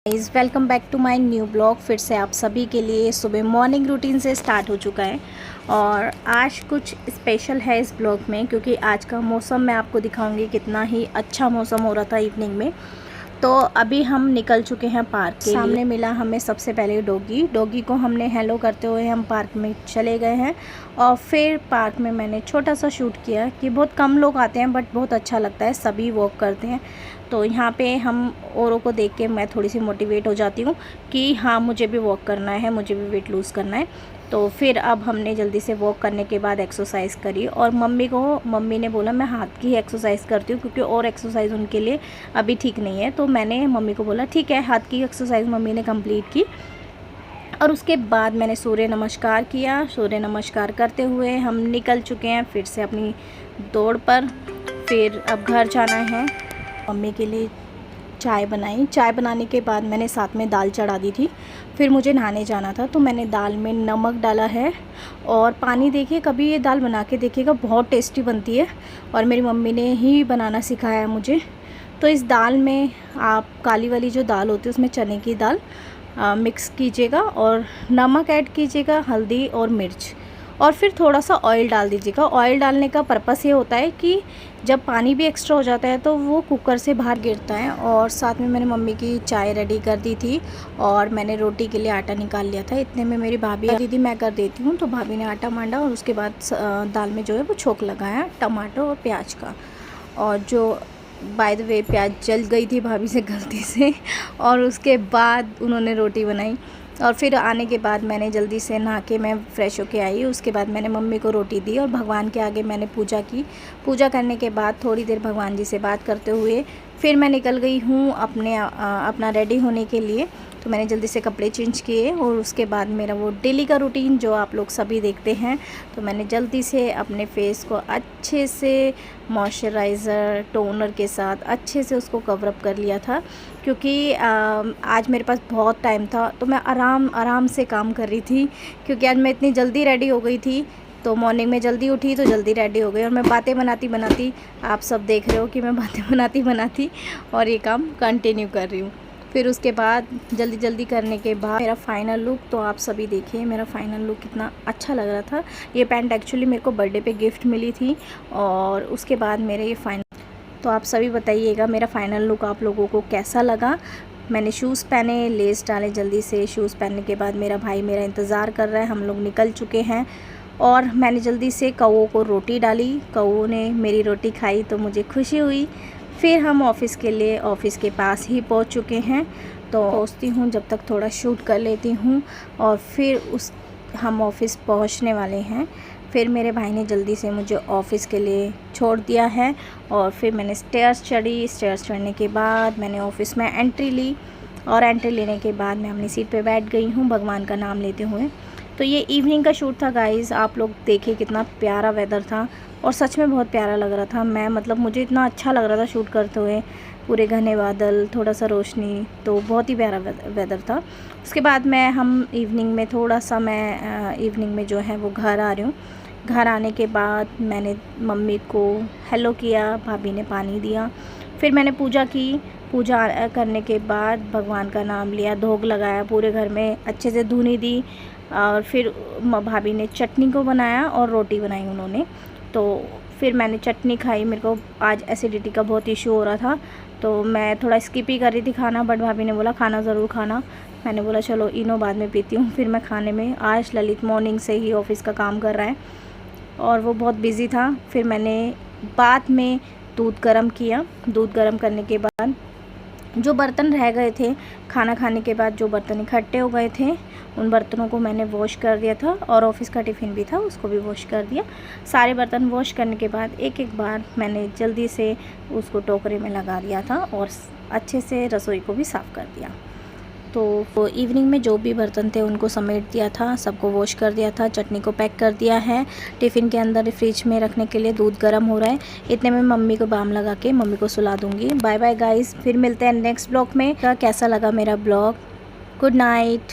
Guys welcome back to my new blog. फिर से आप सभी के लिए सुबह मॉर्निंग रूटीन से स्टार्ट हो चुका है और आज कुछ स्पेशल है इस ब्लॉग में, क्योंकि आज का मौसम मैं आपको दिखाऊंगी कितना ही अच्छा मौसम हो रहा था इवनिंग में। तो अभी हम निकल चुके हैं पार्क के सामने लिए। मिला हमें सबसे पहले डॉगी को हमने हेलो करते हुए हम पार्क में चले गए हैं और फिर पार्क में मैंने छोटा सा शूट किया कि बहुत कम लोग आते हैं बट बहुत अच्छा लगता है, सभी वॉक करते हैं। तो यहाँ पे हम औरों को देख के मैं थोड़ी सी मोटिवेट हो जाती हूँ कि हाँ मुझे भी वॉक करना है, मुझे भी वेट लूज़ करना है। तो फिर अब हमने जल्दी से वॉक करने के बाद एक्सरसाइज करी और मम्मी ने बोला मैं हाथ की एक्सरसाइज करती हूँ क्योंकि और एक्सरसाइज उनके लिए अभी ठीक नहीं है। तो मैंने मम्मी को बोला ठीक है, हाथ की एक्सरसाइज मम्मी ने कंप्लीट की और उसके बाद मैंने सूर्य नमस्कार किया। सूर्य नमस्कार करते हुए हम निकल चुके हैं फिर से अपनी दौड़ पर। फिर अब घर जाना है। मम्मी के लिए चाय बनाई। चाय बनाने के बाद मैंने साथ में दाल चढ़ा दी थी। फिर मुझे नहाने जाना था तो मैंने दाल में नमक डाला है और पानी। देखिए कभी ये दाल बना के देखिएगा, बहुत टेस्टी बनती है और मेरी मम्मी ने ही बनाना सिखाया है मुझे। तो इस दाल में आप काली वाली जो दाल होती है उसमें चने की दाल मिक्स कीजिएगा और नमक ऐड कीजिएगा, हल्दी और मिर्च, और फिर थोड़ा सा ऑयल डाल दीजिएगा। ऑयल डालने का पर्पस ये होता है कि जब पानी भी एक्स्ट्रा हो जाता है तो वो कुकर से बाहर गिरता है। और साथ में मैंने मम्मी की चाय रेडी कर दी थी और मैंने रोटी के लिए आटा निकाल लिया था। इतने में मेरी भाभी दीदी मैं कर देती हूँ, तो भाभी ने आटा मांडा और उसके बाद दाल में जो है वो छोंक लगाया टमाटर और प्याज का। और जो बाय द वे प्याज जल गई थी भाभी से गलती से और उसके बाद उन्होंने रोटी बनाई। और फिर आने के बाद मैंने जल्दी से नहा के मैं फ़्रेश होके आई। उसके बाद मैंने मम्मी को रोटी दी और भगवान के आगे मैंने पूजा की। पूजा करने के बाद थोड़ी देर भगवान जी से बात करते हुए फिर मैं निकल गई हूँ अपना रेडी होने के लिए। तो मैंने जल्दी से कपड़े चेंज किए और उसके बाद मेरा वो डेली का रूटीन जो आप लोग सभी देखते हैं, तो मैंने जल्दी से अपने फेस को अच्छे से मॉइस्चराइज़र टोनर के साथ अच्छे से उसको कवर अप कर लिया था। क्योंकि आज मेरे पास बहुत टाइम था तो मैं आराम से काम कर रही थी, क्योंकि आज मैं इतनी जल्दी रेडी हो गई थी। तो मॉर्निंग में जल्दी उठी तो जल्दी रेडी हो गई और मैं बातें बनाती आप सब देख रहे हो कि मैं बातें बनाती और ये काम कंटिन्यू कर रही हूँ। फिर उसके बाद जल्दी करने के बाद मेरा फ़ाइनल लुक तो आप सभी देखिए। मेरा फ़ाइनल लुक कितना अच्छा लग रहा था। ये पैंट एक्चुअली मेरे को बर्थडे पे गिफ्ट मिली थी और उसके बाद मेरे ये फाइनल। तो आप सभी बताइएगा मेरा फ़ाइनल लुक आप लोगों को कैसा लगा। मैंने शूज़ पहने, लेस डाले जल्दी से। शूज़ पहनने के बाद मेरा भाई मेरा इंतज़ार कर रहा है, हम लोग निकल चुके हैं। और मैंने जल्दी से कौओं को रोटी डाली, कौओं ने मेरी रोटी खाई तो मुझे खुशी हुई। फिर हम ऑफ़िस के पास ही पहुंच चुके हैं। तो सोचती हूँ जब तक थोड़ा शूट कर लेती हूँ और फिर हम ऑफ़िस पहुंचने वाले हैं। फिर मेरे भाई ने जल्दी से मुझे ऑफ़िस के लिए छोड़ दिया है और फिर मैंने स्टेयर्स चढ़ी। स्टेयर्स चढ़ने के बाद मैंने ऑफ़िस में एंट्री ली और एंट्री लेने के बाद मैं अपनी सीट पे बैठ गई हूँ भगवान का नाम लेते हुए। तो ये इवनिंग का शूट था गाइज़। आप लोग देखिए कितना प्यारा वेदर था और सच में बहुत प्यारा लग रहा था। मुझे इतना अच्छा लग रहा था शूट करते हुए। पूरे घने बादल, थोड़ा सा रोशनी, तो बहुत ही प्यारा वेदर था। उसके बाद हम इवनिंग में जो है वो घर आ रही हूँ। घर आने के बाद मैंने मम्मी को हेलो किया, भाभी ने पानी दिया। फिर मैंने पूजा की। पूजा करने के बाद भगवान का नाम लिया, धूप लगाया, पूरे घर में अच्छे से धुनी दी और फिर भाभी ने चटनी को बनाया और रोटी बनाई उन्होंने। तो फिर मैंने चटनी खाई। मेरे को आज एसिडिटी का बहुत इशू हो रहा था तो मैं थोड़ा स्किप ही कर रही थी खाना, बट भाभी ने बोला खाना ज़रूर खाना। मैंने बोला चलो इनो बाद में पीती हूँ। फिर मैं खाने में, आज ललित मॉर्निंग से ही ऑफ़िस का काम कर रहा है और वो बहुत बिज़ी था। फिर मैंने बाद में दूध गर्म किया। दूध गर्म करने के बाद जो बर्तन रह गए थे खाना खाने के बाद, जो बर्तन इकट्ठे हो गए थे उन बर्तनों को मैंने वॉश कर दिया था और ऑफ़िस का टिफ़िन भी था उसको भी वॉश कर दिया। सारे बर्तन वॉश करने के बाद एक बार मैंने जल्दी से उसको टोकरे में लगा दिया था और अच्छे से रसोई को भी साफ़ कर दिया। तो इवनिंग में जो भी बर्तन थे उनको समेट दिया था, सबको वॉश कर दिया था। चटनी को पैक कर दिया है टिफ़िन के अंदर, फ्रिज में रखने के लिए। दूध गर्म हो रहा है। इतने में मम्मी को बाम लगा के मम्मी को सुला दूँगी। बाय बाय गाइस, फिर मिलते हैं नेक्स्ट ब्लॉग में। कैसा लगा मेरा ब्लॉग। Good night.